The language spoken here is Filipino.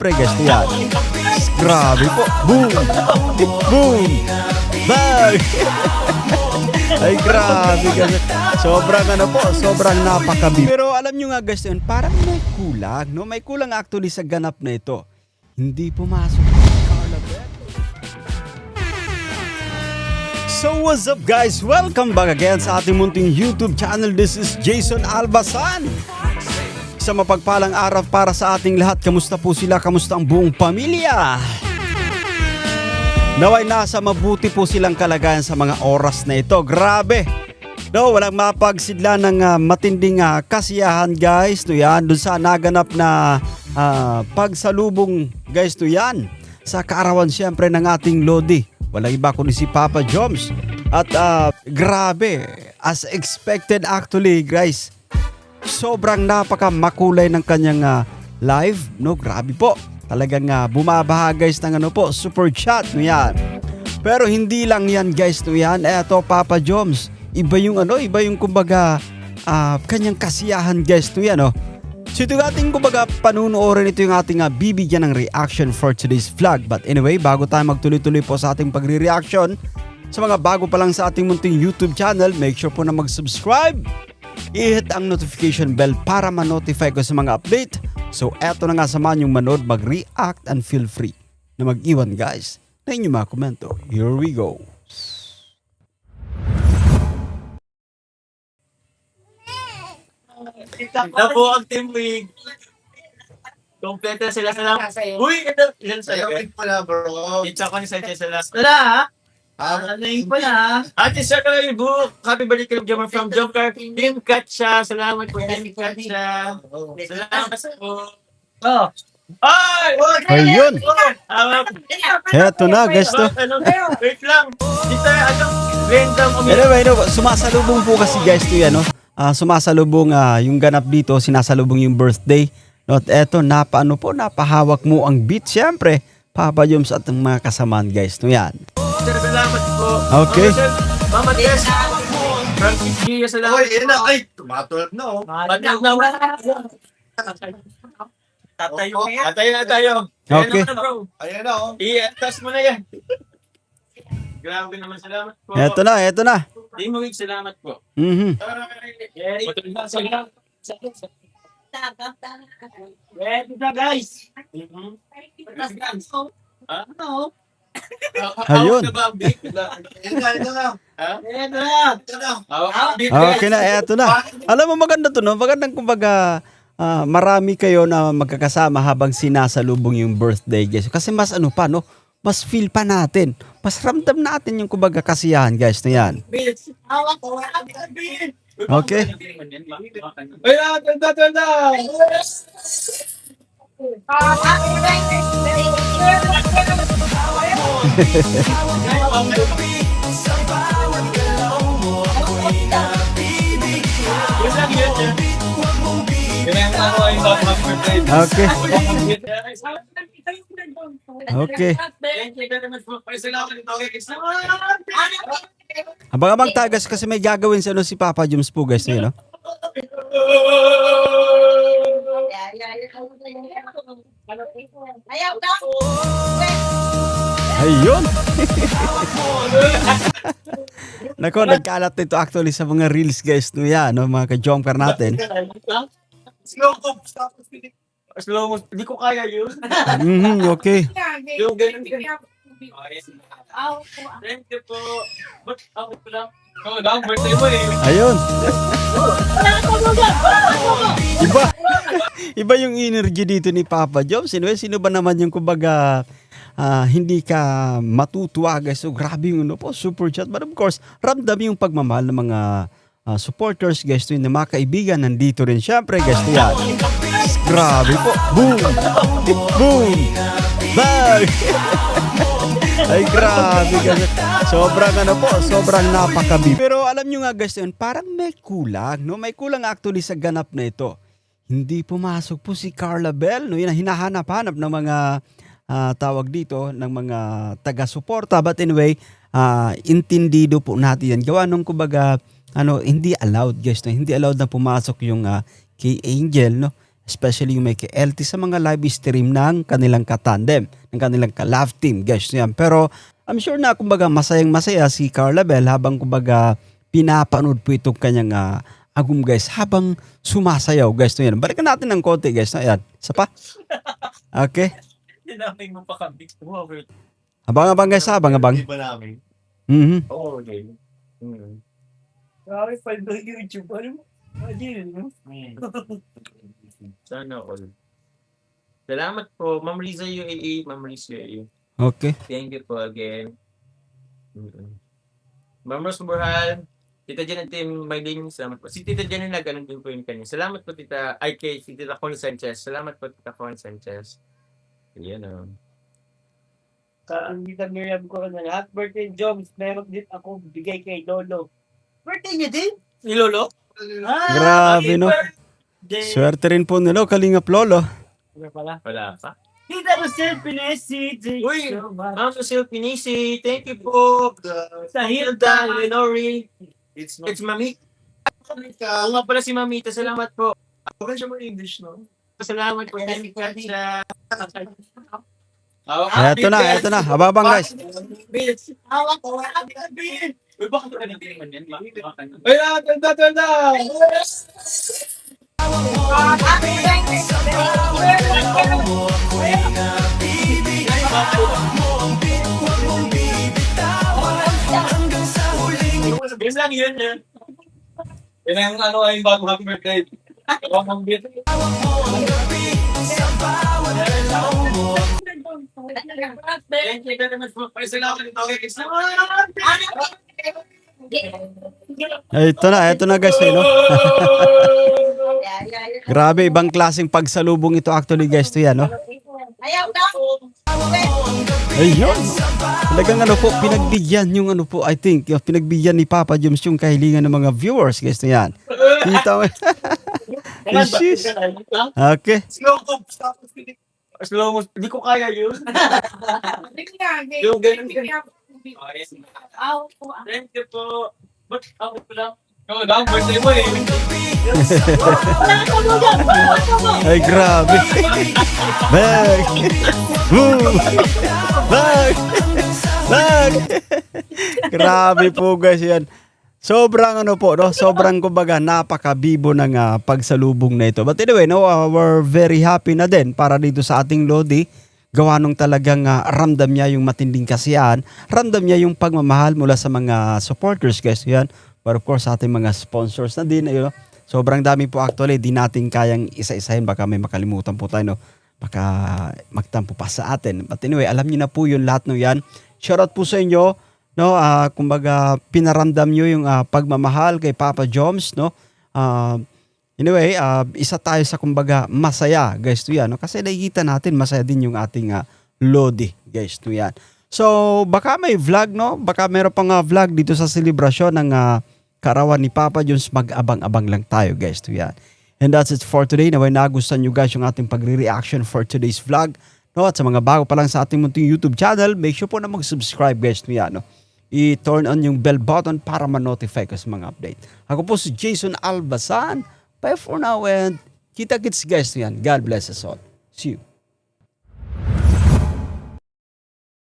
Pre guys, yan. Grabe po. Boom! Boom! Bang! Ay grabe guys. Sobrang sobrang napakabi. Pero alam nyo nga guys, yun, parang may kulang, no? May kulang actually sa ganap na ito. Hindi pumasok si Carla Bell. So what's up guys? Welcome back again sa ating munting YouTube channel. This is Jason Albasan. Sa mapagpalang araw para sa ating lahat. Kamusta po sila? Kamusta ang buong pamilya? Naway nasa mabuti po silang kalagayan sa mga oras na ito. Grabe! No, walang mapagsidla ng matinding kasiyahan guys. No, yan, dun sa naganap na pagsalubong guys. No, yan, sa kaarawan siyempre ng ating Lodi. Walang iba kundi si Papa Joms. At grabe, as expected actually guys. Sobrang napakamakulay ng kanyang live. No, grabe po. Talagang bumabaha guys ng super chat. No, yan. Pero hindi lang yan guys. No, yan. Eto Papa Joms. Iba yung kumbaga kanyang kasiyahan guys. No, yan. No. So ito ating kumbaga panunuorin, ito yung ating bibigyan ng reaction for today's vlog. But anyway, bago tayo magtuloy-tuloy po sa ating pagre-reaction, sa mga bago pa lang sa ating munting YouTube channel, make sure po na mag-subscribe. I-hit ang notification bell para ma-notify ko sa mga update. So eto na nga, samahan yung manood, mag-react, and feel free na mag-iwan guys na inyong mga komento. Here we go. Ito po ang Team Wig. Kompleto sila sa lang. Uy, ito. Ilan sa'yo? Ito pala bro. It's ako ni Sanchez sa last. Wala ha? Ano yung pala ha? Ate Sir Kaloy Book. Happy birthday kay Jammer from Joker. Team Katsa. Salamat po. Team Katsa. Salamat po. Oh. Ay! Ayun! Eto na guys to. Wait lang. Dito random. Anyway, no, sumasalubong po kasi guys to yan, no? Sumasalubong yung ganap dito, sinasalubong yung birthday. At eto, napahawak mo ang beat, syempre. Papa Joms at ang mga kasamaan guys, no yan. Sir, salamat po. Okay. Mama Tess. From Kikio, salamat. Oy, yun na. Ay, tumatulog na oh. Batang na Tatayo na tayo. Okay. Ayan na, bro. Ayan na oh. I-atas mo na yan. Grabe naman, salamat po. Eto na. Team Wig, salamat po. Mhm. Ready na guys. Ayun. Ito na. Okay na, eto na. Alam mo, maganda to, no? Magandang kumbaga, marami kayo na magkakasama habang sinasalubong yung birthday guys. Kasi mas no? Mas feel pa natin. Mas ramdam natin yung kumbaga kasiyahan guys na yan. Okay. Ay, tanda. Okay. Okay. Abang-abang tagas kasi may gagawin si Papa Joms po guys, no? Ayun. Nako, nagkalat nito actually sa mga reels guys, no yan, no, mga ka-jumper natin. Slow mo. Hindi ko kaya yun. Okay. Yung ganun. Thank you po. Ba't ako po lang? Oo lang, birthday mo eh. Ayun. Iba yung energy dito ni Papa Joms. Sino ba naman yung kumbaga hindi ka matutuwa guys. So grabe yung super chat. But of course, ramdam yung pagmamahal ng mga supporters guys, to yung mga kaibigan nandito rin syempre guys, to yan. Grabe po. Boom! Boom! Bang! Ay grabe guys. Sobrang napakabi. Pero alam nyo nga guys, yun, parang may kulang, no? May kulang actually sa ganap na ito. Hindi pumasok po si Carla Bell, no? Yun, hinahanap-hanap ng mga tawag dito, ng mga taga-suporta. But anyway, intindido po natin yan. Gawa nung kumbaga, hindi allowed guys, no? Hindi allowed na pumasok yung kay Angel, no? especially yung may LT sa mga live stream ng kanilang katandem, ng kanilang ka-love team, guys. Yan. Pero I'm sure na kumbaga masayang-masaya si Carla Bell habang kumbaga pinapanood po itong kanyang agum, guys, habang sumasayaw, guys. Yan. Balikan natin ng konti, guys. Ayan. Isa pa. Okay. Tinamay mo pa kami. Abang-abang, guys. Abang-abang. Di ba namin? Mhm. Oo, okay. Grabe, 5 na YouTube. Ano mo? Sana all. Salamat po, Ma'am Riza UAE. Ma'am Riza UAE. Okay. Thank you po again. Ma'am Rose Burhal, Tita Jen and Team Maylin, salamat po. Si Tita Jen na ganun din po yung kanya. Salamat po Tita IK, si Tita Con Sanchez. Salamat po Tita Con Sanchez. Yan o. Ang Tita Miriam ko na happy birthday, Joms. Meron din ako bigay kay Lolo. Birthday niya din? Ni Lolo? Grabe, no? Swerte rin po nila, Kalingap Lolo. Ano pala? Wala pa. Tita Rosel Pinesi. Uy! Ma'am Lucille Pinisi, thank you po. Sa Hilda, Lenore. It's It's Mami. Oo nga pala si Mamita, salamat po. Okay siya mo English, no? Salamat po. Thank you sa... Eto na. Abang, guys. Hawak ko. Uy, bakit ka naging yan? Ay, tanda! Yes lang yun yan. Yan ang ano ay bago happy birthday. Huwag mong beat. Thank you very much po. Salamat ito kay Krista. Ito na, guys. No? Grabe, ibang klaseng pagsalubong ito actually, guys. Ito yan, no? Ayaw na. Ayun. Talagang ano po, pinagbigyan yung ano po, I think, yung pinagbigyan ni Papa Joms yung kahilingan ng mga viewers, guys. Ito yan. Kita mo. Isis. Okay. Slow mo. Hindi ko kaya yun. Yung ganun. Thank you po. Ba't ako po lang? Ikaw lang, birthday mo eh. Ay, grabe. Bag. Woo. Bag. Bag. Grabe po, guys, yan. Sobrang ano po, no? Sobrang kumbaga napakabibo ng pagsalubong na ito. But anyway, no, we're very happy na din para dito sa ating Lodi. Gawa nung talagang ramdam niya yung matinding kasiyahan. Ramdam niya yung pagmamahal mula sa mga supporters, guys. Yan. But of course, sa ating mga sponsors na din. You know, sobrang dami po actually. Di natin kayang isa-isahin. Baka may makalimutan po tayo, no? Baka magtampo pa sa atin. But anyway, alam niyo na po yun lahat no yan. Shoutout po sa inyo. No, kumbaga pinaramdam niyo yung pagmamahal kay Papa Joms, no? Anyway, isa tayo sa kumbaga masaya, guys, to yan, no? Kasi nakikita natin masaya din yung ating Lodi, guys, to yan. So, baka may vlog, no? Baka meron pang vlog dito sa selebrasyon ng karawan ni Papa Joms. Mag-abang-abang lang tayo, guys, to yan. And that's it for today. Naway nagustuhan nyo, guys, yung ating pagre-reaction for today's vlog. No? At sa mga bago pa lang sa ating munting YouTube channel, make sure po na mag-subscribe, guys, to yan, no? I-turn on yung bell button para ma-notify ka sa mga update. Ako po si Jason Albasan. Bye for now and kita-kits, guys, to yan. God bless us all. See you.